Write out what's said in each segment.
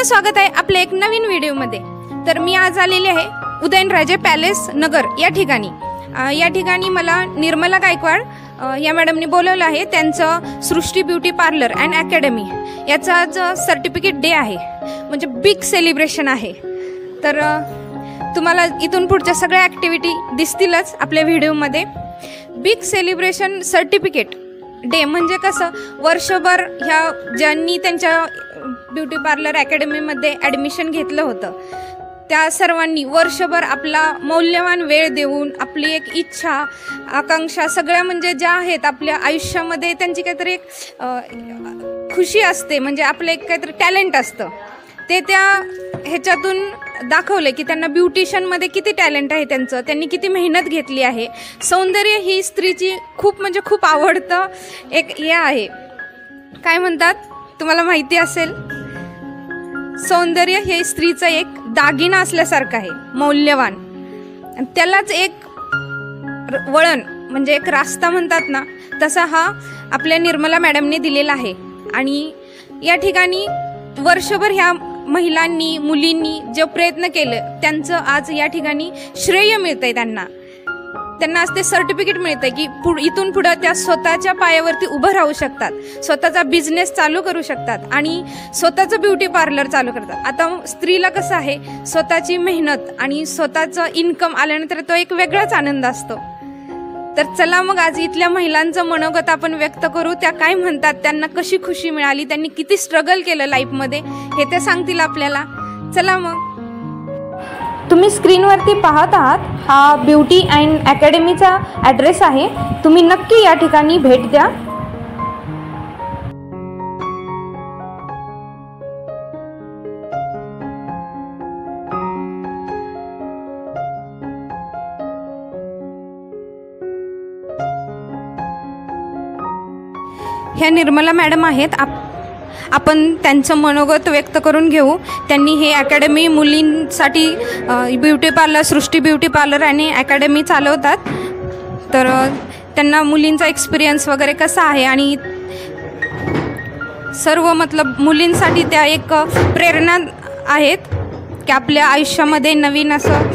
स्वागत आहे आपल्या एक नवीन व्हिडिओमध्ये। तर मी आज आलेली आहे उदयनराजे पॅलेस नगर या ठिकाणी। या ठिकाणी मला निर्मला गायकवाड या मॅडमनी बोलवलं आहे। त्यांचं सृष्टी ब्युटी पार्लर अँड अकॅडमी याचा आज सर्टिफिकेट डे आहे, म्हणजे बिग सेलिब्रेशन आहे। तर तुम्हाला इथून पुढच्या सगळ्या ॲक्टिव्हिटी दिसतीलच आपल्या व्हिडिओमध्ये। बिग सेलिब्रेशन सर्टिफिकेट डे म्हणजे कसं, वर्षभर ह्या ज्यांनी त्यांच्या ब्युटी पार्लर अकॅडमीमध्ये ॲडमिशन घेतलं होतं त्या सर्वांनी वर्षभर आपला मौल्यवान वेळ देऊन आपली एक इच्छा आकांक्षा सगळ्या म्हणजे ज्या आहेत आपल्या आयुष्यामध्ये त्यांची काहीतरी एक खुशी असते, म्हणजे आपलं एक काहीतरी टॅलेंट असतं ते त्या ह्याच्यातून दाखवले की त्यांना ब्युटिशियनमध्ये किती टॅलेंट आहे त्यांचं, त्यांनी किती मेहनत घेतली आहे। सौंदर्य ही स्त्रीची खूप म्हणजे खूप आवडतं एक हे आहे, काय म्हणतात तुम्हाला माहिती असेल, सौंदर्य हे स्त्रीचं एक दागिना असल्यासारखं आहे, मौल्यवान। त्यालाच एक वळण म्हणजे एक रास्ता म्हणतात ना, तसा हा आपल्या निर्मला मॅडमने दिलेला आहे। आणि या ठिकाणी वर्षभर ह्या महिलांनी मुलींनी जे प्रयत्न केले त्यांचं आज या ठिकाणी श्रेय मिळतंय त्यांना आज ते सर्टिफिकेट मिळतंय की इथून पुढे त्या स्वतःच्या पायावरती उभं राहू शकतात, स्वतःचा बिझनेस चालू करू शकतात आणि स्वतःचं ब्युटी पार्लर चालू करतात। आता स्त्रीला कसं आहे, स्वतःची मेहनत आणि स्वतःचं इन्कम आल्यानंतर तो एक वेगळाच आनंद असतो। तर चला मग आज इथल्या महिलांचं मनोगत आपण व्यक्त करू, त्या काय म्हणतात, त्यांना कशी खुशी मिळाली, त्यांनी किती स्ट्रगल केलं लाईफमध्ये हे ते सांगतील आपल्याला। चला मग, तुम्ही स्क्रीनवरती पाहत आहात हा ब्युटी अँड अकॅडमीचा ॲड्रेस आहे, तुम्ही नक्की या ठिकाणी भेट द्या। ह्या निर्मला मॅडम आहेत, आपण त्यांचं मनोगत व्यक्त करून घेऊ। त्यांनी हे अकॅडमी मुलींसाठी ब्युटी पार्लर सृष्टी ब्युटी पार्लर आणि अकॅडमी चालवतात। तर त्यांना मुलींचा एक्सपिरियन्स वगैरे कसा आहे आणि सर्व मतलब मुलींसाठी त्या एक प्रेरणा आहेत की आपल्या आयुष्यामध्ये नवीन असं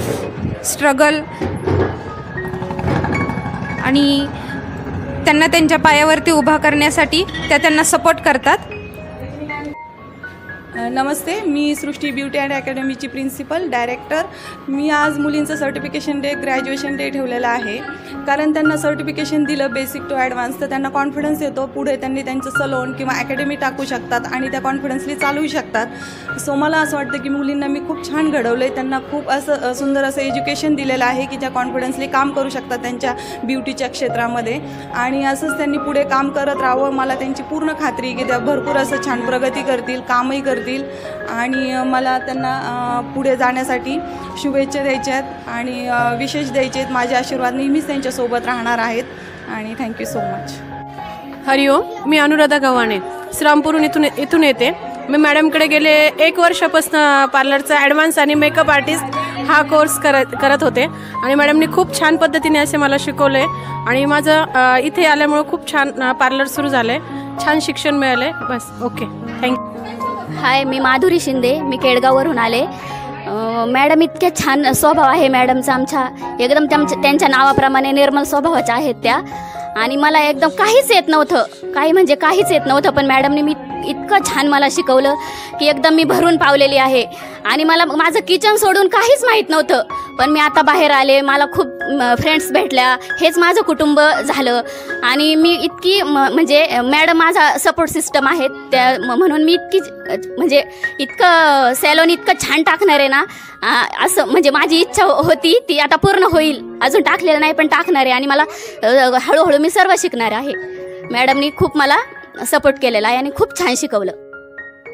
स्ट्रगल आणि त्यांना त्यांच्या पायावरती उभा करण्यासाठी त्यांना सपोर्ट करतात। नमस्ते, मी सृष्टी ब्युटी अँड अकॅडमीची प्रिन्सिपल डायरेक्टर। मी आज मुलींचं सर्टिफिकेशन डे ग्रॅज्युएशन डे ठेवलेला आहे, कारण त्यांना सर्टिफिकेशन दिलं बेसिक टू ॲडव्हान्स तर त्यांना कॉन्फिडन्स येतो, पुढे त्यांनी त्यांचं सलोन किंवा अकॅडमी टाकू शकतात आणि त्या कॉन्फिडन्सली चालवू शकतात। सो मला असं वाटतं की मुलींना मी खूप छान घडवलं आहे, त्यांना खूप असं सुंदर असं एज्युकेशन दिलेलं आहे की ज्या कॉन्फिडन्सली काम करू शकतात त्यांच्या ब्युटीच्या क्षेत्रामध्ये, आणि असंच त्यांनी पुढे काम करत राहावं। मला त्यांची पूर्ण खात्री की त्या भरपूर असं छान प्रगती करतील, कामही करतील आणि मला त्यांना पुढे जाण्यासाठी शुभेच्छा द्यायच्या आहेत आणि विशेष द्यायचे आहेत। माझे आशीर्वाद नेहमीच त्यांच्यासोबत राहणार आहेत आणि थँक्यू सो मच। हरिओम, मी अनुराधा गव्हाणे श्रामपूरून इथून येते। मी मॅडमकडे गेले 1 वर्षापासून पार्लरचा ॲडव्हान्स आणि मेकअप आर्टिस्ट हा कोर्स करत होते आणि मॅडमनी खूप छान पद्धतीने असे मला शिकवले आणि माझं इथे आल्यामुळे खूप छान पार्लर सुरू झालं आहे, छान शिक्षण मिळाले। बस ओके, थँक्यू। हाय, मी माधुरी शिंदे, मी केडगाववरून आले। मॅडम इतक्या छान स्वभाव आहे मॅडमचा, आमच्या एकदम त्यांच्या नावाप्रमाणे निर्मल स्वभावाच्या आहेत त्या। आणि मला एकदम काहीच येत नव्हतं, काही म्हणजे काहीच येत नव्हतं, पण मॅडमने मी इतकं छान मला शिकवलं की एकदम मी भरून पावलेली आहे। आणि मला माझं किचन सोडून काहीच माहीत नव्हतं, पण मी आता बाहेर आले, मला खूप फ्रेंड्स भेटल्या, हेच माझं कुटुंब झालं। आणि मी इतकी म्हणजे मॅडम माझा सपोर्ट सिस्टम आहेत त्या, म्हणून मी इतकी म्हणजे इतकं सॅलोन इतकं छान टाकणार आहे ना, असं म्हणजे माझी इच्छा होती ती आता पूर्ण होईल। अजून टाकलेलं नाही पण टाकणार आहे आणि मला हळूहळू मी सर्व शिकणार आहे। मॅडमनी खूप मला सपोर्ट केलेला आहे आणि खूप छान शिकवलं।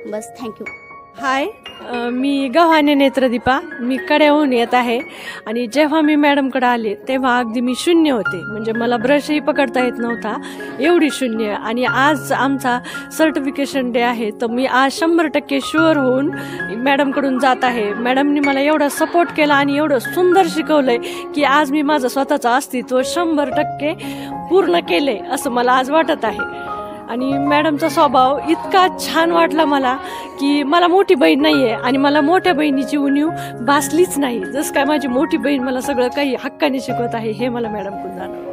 बस, थँक्यू। हाय, मी गव्हाणे नेत्रदीपा, मी कड्याहून येत आहे आणि जेव्हा मी मॅडमकडे आले तेव्हा अगदी मी शून्य होते, म्हणजे मला ब्रशही पकडता येत नव्हता, एवढी शून्य। आणि आज आमचा सर्टिफिकेशन डे आहे तर मी आज 100% शुअर होऊन मॅडमकडून जात आहे। मॅडमनी मला एवढा सपोर्ट केला आणि एवढं सुंदर शिकवलं आहे की आज मी माझं स्वतःचं अस्तित्व 100% पूर्ण केले असं मला आज वाटत आहे। आणि मॅडमचा स्वभाव इतका छान वाटला मला की मला मोठी बहीण नाही आहे आणि मला मोठ्या बहिणीची उणीव भासलीच नाही. जसं काय माझी मोठी बहीण मला सगळं काही हक्काने शिकवत आहे हे मला मॅडमकडून जाणवलं.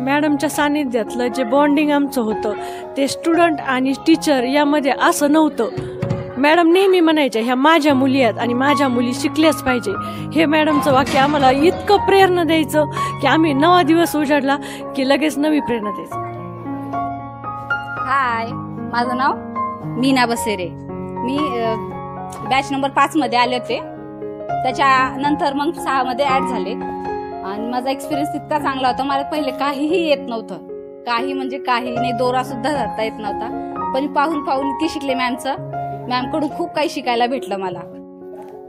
मॅडमच्या सानिध्यातलं जे बॉन्डिंग आमचं होतं ते स्टुडंट आणि टीचर यामध्ये असं नव्हतं. मॅडम नेहमी म्हणायच्या ह्या माझ्या मुली आहेत आणि माझ्या मुली शिकल्याच पाहिजे. हे मॅडमचं वाक्य आम्हाला इतकं प्रेरणा द्यायचं की आम्ही 9 दिवस उजाडला की लगेच नवी प्रेरणा द्यायचं. हाय, माझं नाव मीना बसेरे. मी बॅच नंबर 5 मध्ये आले होते. त्याच्यानंतर मग 6 मध्ये ऍड झाले आणि माझा एक्सपिरियन्स इतका चांगला होता. मला पहिले काहीही येत नव्हतं, काही म्हणजे काही नाही, दोरा सुद्धा धरता येत नव्हता. पण पाहून पाहून इतके शिकले मॅमकडून खूप काही शिकायला भेटलं मला.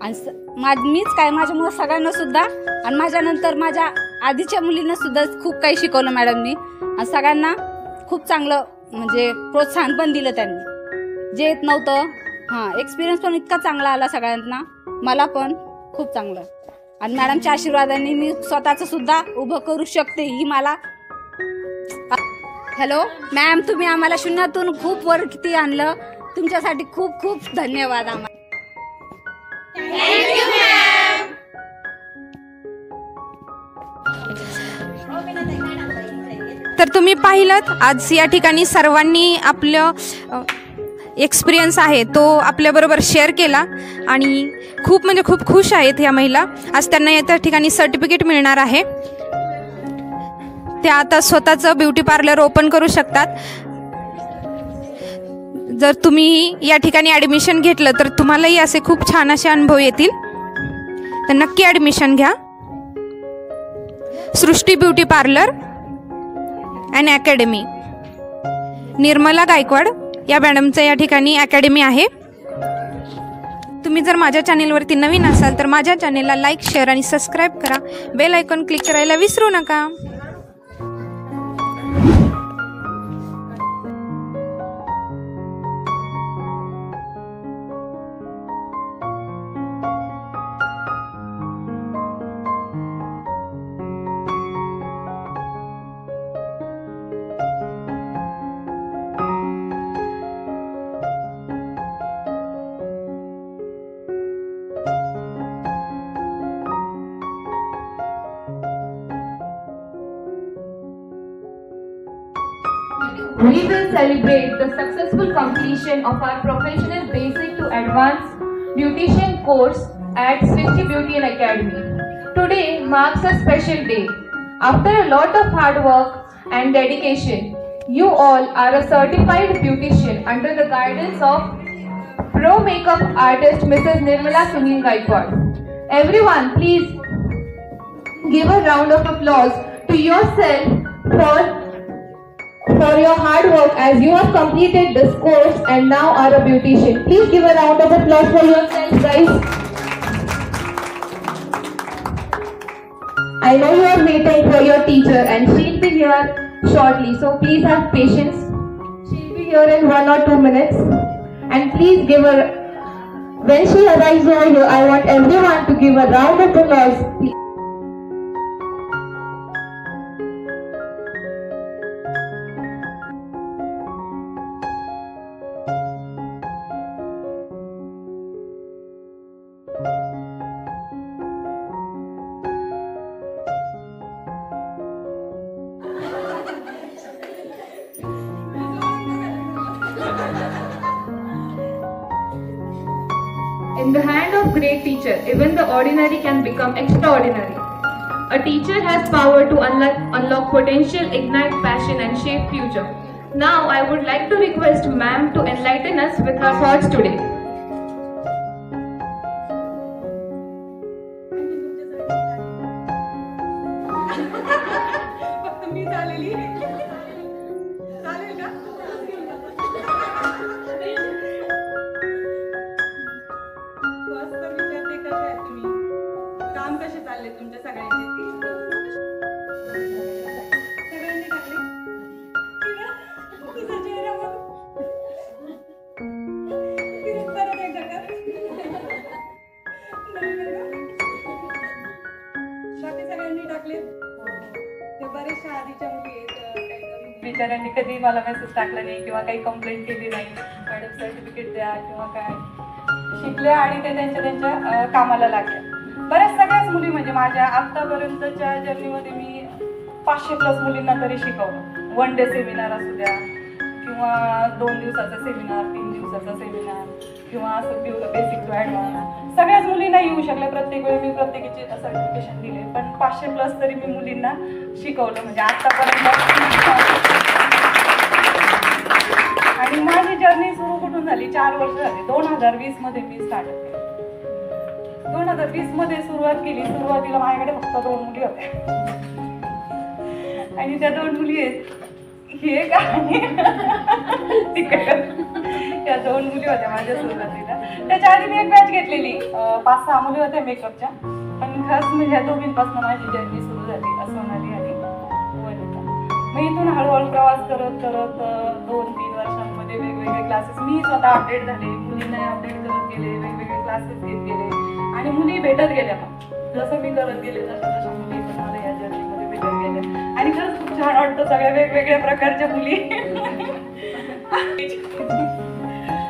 आणि मीच काय माझ्यामुळे सगळ्यांना सुद्धा आणि माझ्यानंतर माझ्या आधीच्या मुलींना सुद्धा खूप काही शिकवलं मॅडमनी. आणि सगळ्यांना खूप चांगलं म्हणजे प्रोत्साहन पण दिलं त्यांनी, जे येत नव्हतं. एक्सपिरियन्स पण इतका चांगला आला सगळ्यांना, मला पण खूप चांगलं. आणि मॅडमच्या आशीर्वादाने मी स्वतःचं सुद्धा उभं करू शकते ही मला. हॅलो मॅम, तुम्ही आम्हाला शून्यातून खूप वर किती आणलं, तुमच्यासाठी खूप खूप धन्यवाद. आम्हाला तर तुम्ही पाहिलं आज या ठिकाणी सर्वांनी आपलं एक्सपिरियन्स आहे तो आपल्याबरोबर शेअर केला आणि खूप म्हणजे खूप खुश आहेत ह्या महिला. आज त्यांना या ठिकाणी सर्टिफिकेट मिळणार आहे. त्या आता स्वतःचं ब्युटी पार्लर ओपन करू शकतात. जर तुम्ही या ठिकाणी ॲडमिशन घेतलं तर तुम्हालाही असे खूप छान असे अनुभव येतील. तर नक्की ॲडमिशन घ्या. Srishti beauty parlour and academy, Nirmala Gaikwad या मॅडमचं या ठिकाणी अकॅडमी आहे. तुम्ही जर माझ्या चॅनेलवरती नवीन असाल तर माझ्या चॅनेलला लाईक, शेअर आणि सबस्क्राईब करा. बेल आयकॉन क्लिक करायला विसरू नका. We will celebrate the successful completion of our professional basic to advanced beautician course at Srishti Beauty and Academy. Today marks a special day. After a lot of hard work and dedication, you all are a certified beautician under the guidance of pro makeup artist Mrs. Nirmala Sunil Gaikwad. Everyone, please give a round of applause to yourself for your hard work as you have completed this course and now are a beautician. Please give a round of applause for yourselves, guys. I know you are waiting for your teacher and she'll be here shortly, so please have patience. She'll be here in 1 or 2 minutes. And please give her, when she arrives over here, I want everyone to give a round of applause. Please. In the hand of great teacher, even the ordinary can become extraordinary. A teacher has power to unlock potential, ignite passion and shape future. Now I would like to request ma'am to enlighten us with her thoughts today. बरेचशा आधीच्या मुली आहेत बिचाऱ्यांनी कधी मला message टाकला नाही किंवा काही complaint केली नाही, मॅडम सर्टिफिकेट द्या किंवा काय. शिकल्या आणि ते त्यांच्या कामाला लागल्या. बऱ्याच सगळ्याच मुली म्हणजे माझ्या आत्तापर्यंतच्या जर्नीमध्ये मी 500+ मुलींना तरी शिकवलं. 1 डे सेमिनार असू द्या किंवा 2 दिवसाचा सेमिनार, 3 दिवसाचा सेमिनार किंवा असं बेसिक टू ॲडव्हान्स. सगळ्याच मुलींना येऊ शकल्या. प्रत्येक वेळी मी प्रत्येकाचे सर्टिफिकेशन दिले, पण 500+ तरी मी मुलींना शिकवलं म्हणजे आत्तापर्यंत. आणि माझी जर्नी सुरू कुठून झाली? 4 वर्ष झाली. 2020 मध्ये मी स्टार्ट केली. 2020 मध्ये सुरुवात केली. सुरुवातीला माझ्याकडे फक्त 2 मुली होत्या आणि त्या 2 मुली आहेत हे का तिकडे त्या 2 मुली होत्या माझ्या सुरुवातीला. त्याच्या आधी मी एक बॅच घेतलेली 5-6 मुली होत्या मेकअपच्या, पण खास म्हणजे ह्या दोघींपासून माझी जर्नी सुरू झाली. सोनाली आणि वनिता. मग इथून हळूहळू प्रवास करत करत 2-3 वर्षांमध्ये वेगवेगळे क्लासेस मी स्वतः अपडेट झाले, मुलींना अपडेट करत गेले, वेगवेगळे क्लासेस घेत गेले आणि मुली भेटत गेल्या. मग जसं मी करत गेले तशा मुली पण मला या जर्नीमध्ये भेटत गेल्या आणि खरंच खूप छान वाटतं. सगळ्या वेगवेगळ्या प्रकारच्या मुली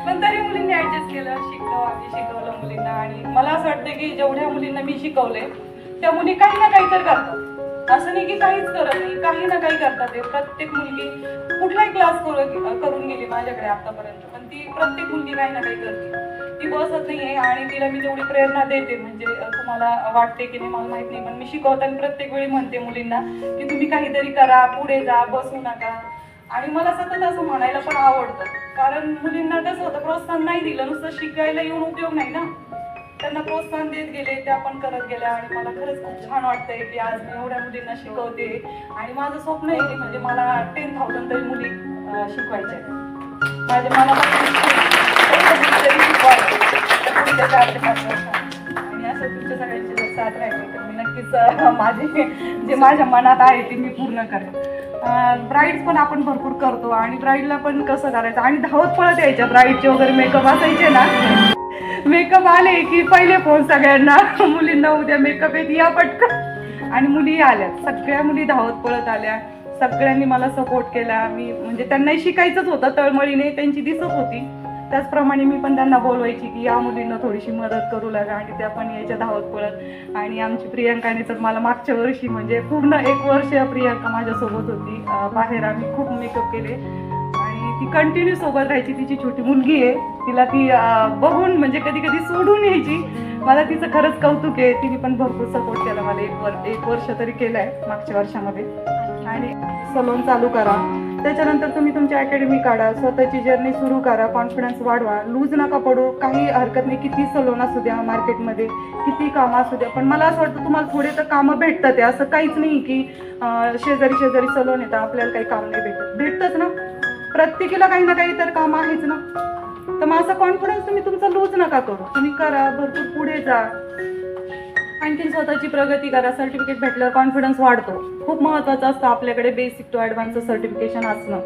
पण तरी मुलींनी ऍडजस्ट केलं, आम्ही शिकवलं मुलींना. आणि मला असं वाटतं की जेवढ्या मुलींना मी शिकवले त्या मुली काही ना काही तर करतात. असं नाही की काहीच करत नाही, काही ना काही करतात. प्रत्येक मुलगी कुठलाही क्लास करून गेली माझ्याकडे आतापर्यंत, पण ती प्रत्येक मुलगी काही ना काही करते. ती बसत नाहीये आणि तिला मी तेवढी प्रेरणा देते. म्हणजे तुम्हाला वाटते की नाही मला माहित नाही, पण मी शिकवताना प्रत्येक वेळी म्हणते मुलींना की तुम्ही काहीतरी करा, पुढे जा, बसू नका. आणि मला सतत असं म्हणायला पण आवडतं, कारण मुलींना कसं होतं प्रोत्साहन नाही दिलं, नुसतं शिकायला येऊन उपयोग नाही ना. त्यांना प्रोत्साहन देत गेले, त्या पण करत गेल्या. आणि मला खरंच खूप छान वाटतंय की आज मी एवढ्या मुलींना शिकवते. आणि माझं स्वप्न आहे की म्हणजे मला 10,000 तरी मुली शिकवायच्या आहेत. माझ्या मनापासून पुढच्या 4 ते 5 वर्षात. आणि असं तुमच्या सगळ्यांची जर साथ राहिली तर मी नक्कीच माझे जे माझ्या मनात आहे ते मी पूर्ण करेन. ब्राईड्स पण आपण भरपूर करतो आणि ब्राईडला पण कसं करायचं आणि धावत पळत यायच्या. ब्राईडचे वगैरे मेकअप असायचे ना, मेकअप आले की पहिले फोन सगळ्यांना, मुलींना उद्या मेकअप येत या पटकन. आणि मुली आल्या, सगळ्या मुली धावत पळत आल्या. सगळ्यांनी मला सपोर्ट केला. मी म्हणजे त्यांनाही शिकायचंच होतं, तळमळीने त्यांची दिसत होती. त्याचप्रमाणे मी पण त्यांना बोलवायची की या मुलींना थोडीशी मदत करू लागा. आणि त्या पण यायच्या धावत पळत. आणि आमची प्रियंकाने तर मला मागच्या वर्षी म्हणजे पूर्ण 1 वर्ष प्रियंका माझ्यासोबत होती. बाहेर आम्ही खूप मेकअप केले आणि ती कंटिन्यू सोबत राहायची. तिची छोटी मुलगी आहे, तिला ती बघून म्हणजे कधी कधी सोडून यायची. मला तिचं खरंच कौतुक आहे. तिने पण भरपूर सपोर्ट केला मला. 1 वर्ष तरी केलाय मागच्या वर्षामध्ये. आणि सलून चालू करा, त्याच्यानंतर तुम्ही तुमची अकॅडमी काढा, स्वतःची जर्नी सुरू करा, कॉन्फिडन्स वाढवा, लूज नका पडू. काही हरकत नाही, किती सलून असू द्या मार्केटमध्ये, किती कामं असू द्या, पण मला असं वाटतं तुम्हाला थोडे तर कामं भेटतात. असं काहीच नाही की शेजारी सलून येतं आपल्याला काही काम नाही भेटतच ना. प्रत्येकीला काही ना काही तर काम आहेच ना. तर मग असं कॉन्फिडन्स तुम्ही तुमचा लूज नका करू. तुम्ही करा, भरपूर पुढे जा, आणखीन स्वतःची प्रगती करा. सर्टिफिकेट भेटल्यावर कॉन्फिडन्स वाढतो. खूप महत्त्वाचं असतं आपल्याकडे बेसिक टू ॲडव्हान्सचं सर्टिफिकेशन असणं.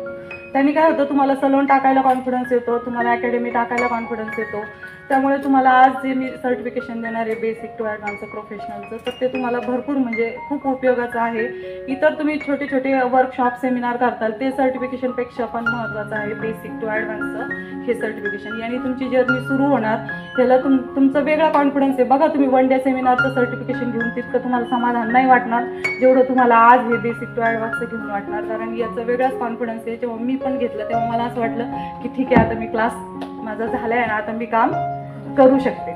त्यांनी काय होतं, तुम्हाला सलून टाकायला कॉन्फिडन्स येतो, तुम्हाला अकॅडमी टाकायला कॉन्फिडन्स येतो. त्यामुळे तुम्हाला आज जे मी सर्टिफिकेशन देणार आहे बेसिक टू ॲडव्हान्सचं प्रोफेशनलचं, तर ते तुम्हाला भरपूर म्हणजे खूप उपयोगाचं आहे. इतर तुम्ही छोटे छोटे वर्कशॉप सेमिनार करताल ते सर्टिफिकेशनपेक्षा पण महत्त्वाचं आहे बेसिक टू ॲडव्हान्सचं हे सर्टिफिकेशन. याने तुमची जर्नी सुरू होणार. त्याला तुमचा वेगळा कॉन्फिडन्स आहे. बघा तुम्ही 1 डे सेमिनारचं सर्टिफिकेशन घेऊन तितकं तुम्हाला समाधान नाही वाटणार जेवढं तुम्हाला आज हे बेसिक टू ॲडव्हान्सचं घेऊन वाटणार, कारण याचा वेगळाच कॉन्फिडन्स आहे. जेव्हा मी पण घेतलं तेव्हा मला असं वाटलं की ठीक आहे, आता मी क्लास माझा झाला आहे ना, आता मी काम करू शकते.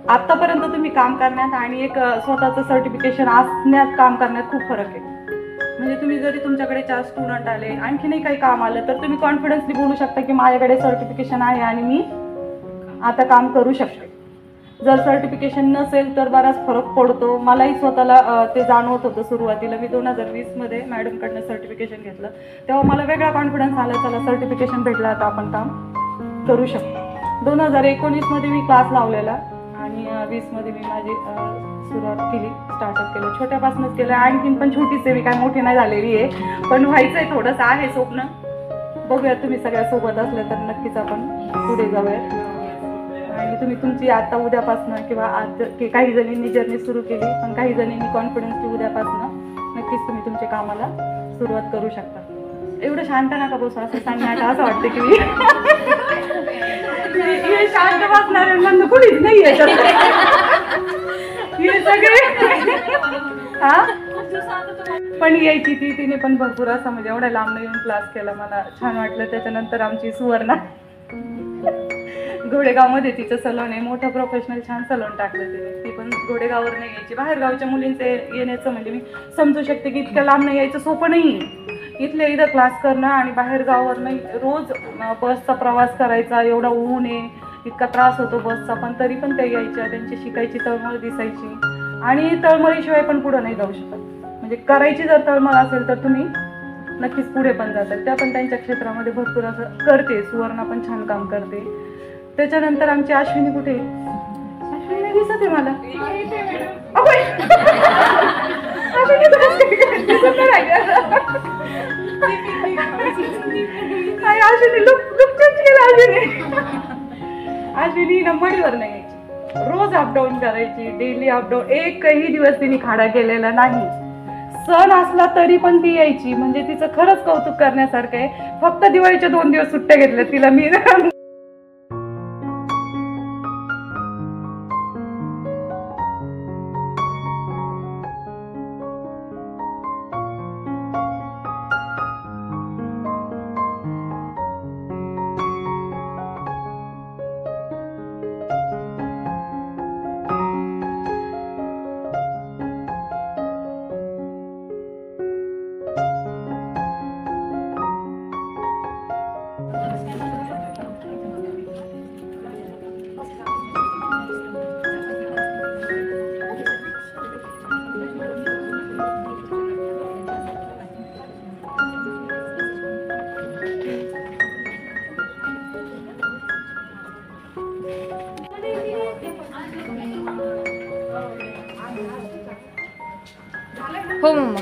आत्तापर्यंत तुम्ही काम करण्यात आणि एक स्वतःचं सर्टिफिकेशन असण्यात काम करण्यात खूप फरक आहे. म्हणजे तुम्ही जरी तुमच्याकडे 4 स्टुडंट आले, आणखीनही काही काम आलं, तर तुम्ही कॉन्फिडन्सली बोलू शकता की माझ्याकडे सर्टिफिकेशन आहे आणि मी आता काम करू शकते. जर सर्टिफिकेशन नसेल तर बराच फरक पडतो. मलाही स्वतःला ते जाणवत होतं सुरुवातीला. मी 2020 मध्ये मॅडमकडनं सर्टिफिकेशन घेतलं तेव्हा मला वेगळा कॉन्फिडन्स आला, चला सर्टिफिकेशन भेटलं आता आपण काम करू शकतो. 2019 मध्ये मी क्लास लावलेला आणि 20 मध्ये मी माझी सुरुवात केली, स्टार्टअप केलं. छोट्यापासूनच केलं, आणखीन पण छोटीच आहे, मी काय मोठी नाही झालेली आहे, पण व्हायचंय, थोडंसं आहे स्वप्न. बघूया, तुम्ही सगळ्या सोबत असल्या तर नक्कीच आपण पुढे जाऊया. आणि तुम्ही तुमची आता उद्यापासनं किंवा आज काही जणींनी जर्नी सुरू केली, पण काही जणींनी कॉन्फिडन्सची उद्यापासनं नक्कीच तुम्ही तुमच्या कामाला सुरुवात करू शकता. एवढं शांत नका बसू असं सांगण्यात असं वाटतं की मी हे शांत बसणाऱ्यांना कुणीच नाही आहे हे सगळे हा पण यायची तिने पण भरपूर असं म्हणजे एवढ्या लांब येऊन क्लास केला, मला छान वाटलं. त्याच्यानंतर आमची सुवर्णा घोडेगावमध्ये तिचं सलून आहे, मोठं प्रोफेशनल छान सलून टाकलं तिने. ती पण घोडेगाववर नाही यायची, बाहेर गावच्या मुलींचे येण्याचं म्हणजे मी समजू शकते की इतक्या लांब नाही यायचं सोपं नाही. इथल्या इथं क्लास करणं आणि बाहेर गावावर नाही रोज बसचा प्रवास करायचा, एवढा ऊन आहे, इतका त्रास होतो बसचा, पण तरी पण ते यायच्या, त्यांची शिकायची तळमळ दिसायची. आणि तळमळीशिवाय पण पुढं नाही जाऊ शकत. म्हणजे करायची जर तळमळ असेल तर तुम्ही नक्कीच पुढे पण जातात. त्या पण त्यांच्या क्षेत्रामध्ये भरपूर असं करते. सुवर्णा पण छान काम करते. त्याच्यानंतर आमची अश्विनी कुठे, अश्विनी दिसत आहे मला, अश्विनी नंबरीवर नाही यायची, रोज अपडाऊन करायची, डेली अपडाऊन. एकही दिवस तिने खाडा केलेला नाही. सण असला तरी पण ती यायची. म्हणजे तिचं खरंच कौतुक करण्यासारखं आहे. फक्त दिवाळीच्या 2 दिवस सुट्ट्या घेतल्या तिला मी. हो मम्मा.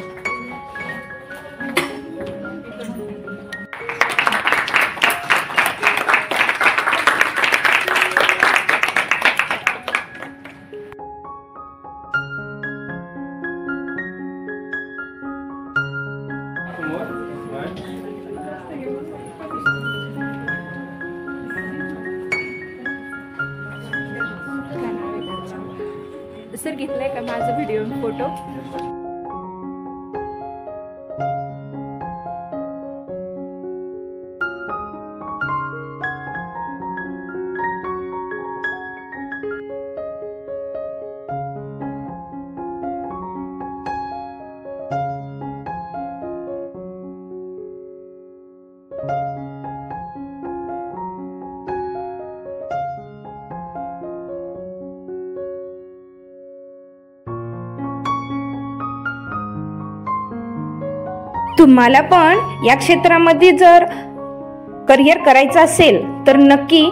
सर घेतलाय का माझा व्हिडिओ फोटो? तुम्हाला पण या क्षेत्रामध्ये जर करिअर करायचं असेल तर नक्की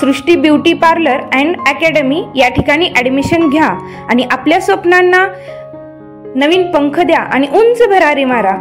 सृष्टी ब्युटी पार्लर अँड अकॅडमी या ठिकाणी ॲडमिशन घ्या आणि आपल्या स्वप्नांना नवीन पंख द्या आणि उंच भरारी मारा.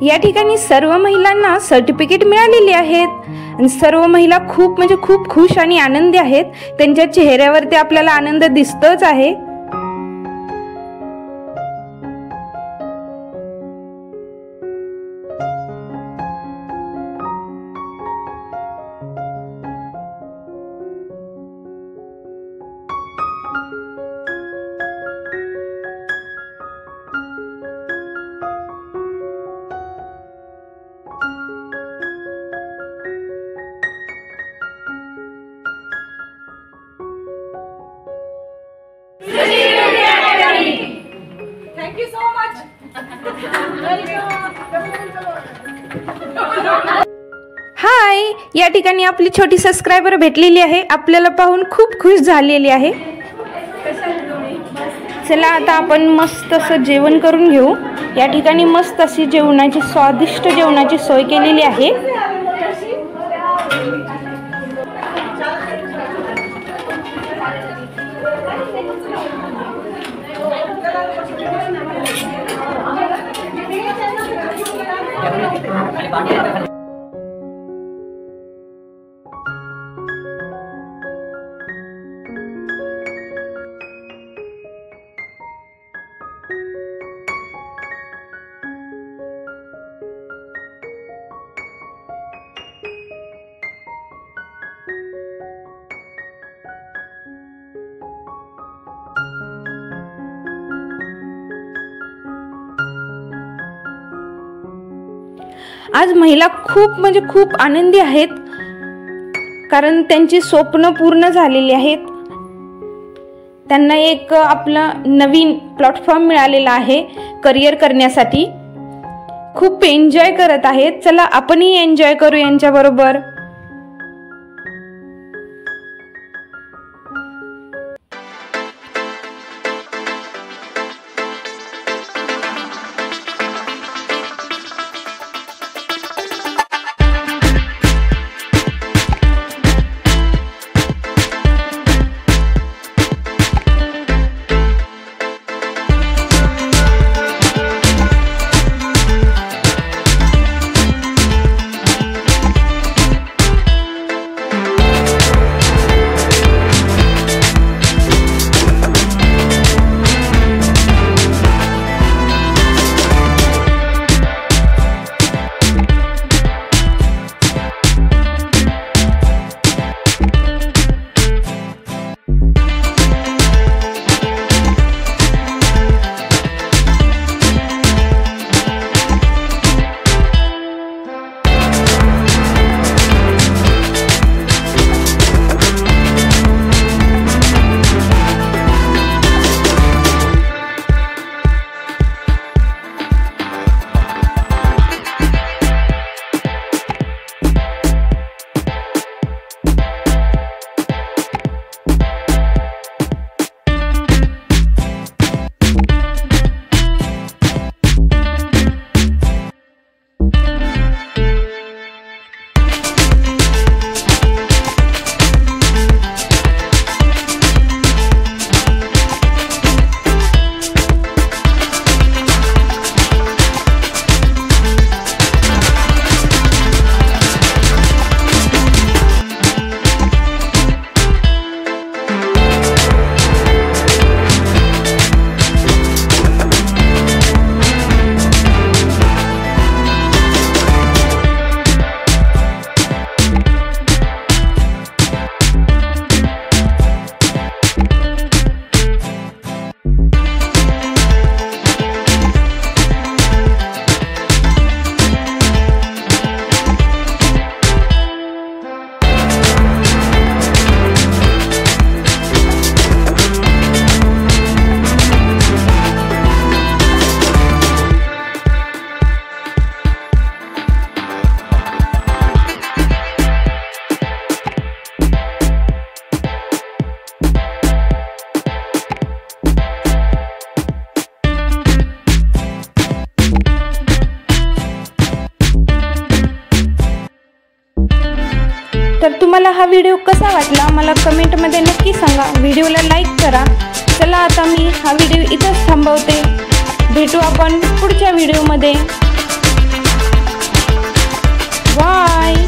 या ठिकाणी सर्व महिलांना सर्टिफिकेट मिळालेली आहेत आणि सर्व महिला खूप म्हणजे खूप खुश आणि आनंदी आहेत. त्यांच्या चेहऱ्यावरती आपल्याला आनंद दिसतोच आहे. हाय, या ठिकाणी आपली छोटी सबस्क्रायबर भेटलेली आहे. आपल्याला पाहून खूप खुश झालेली आहे. चला आता आपण मस्त असं जेवण करून घेऊ. या ठिकाणी मस्त अशी जेवणाची स्वादिष्ट जेवणाची सोय केलेली आहे. आज महिला खूप म्हणजे खूप आनंदी आहेत, कारण त्यांची स्वप्न पूर्ण झालेली आहेत. त्यांना एक आपला नवीन प्लॅटफॉर्म मिळालेला आहे करिअर करण्यासाठी. खूप एन्जॉय करत आहेत. चला आपणही एन्जॉय करू यांच्याबरोबर. तर तुम्हाला हा व्हिडिओ कसा वाटला मला कमेंटमध्ये नक्की सांगा. व्हिडिओला लाईक करा. चला आता मी हा व्हिडिओ इथंच थांबवते. भेटू आपण पुढच्या व्हिडिओमध्ये. बाय.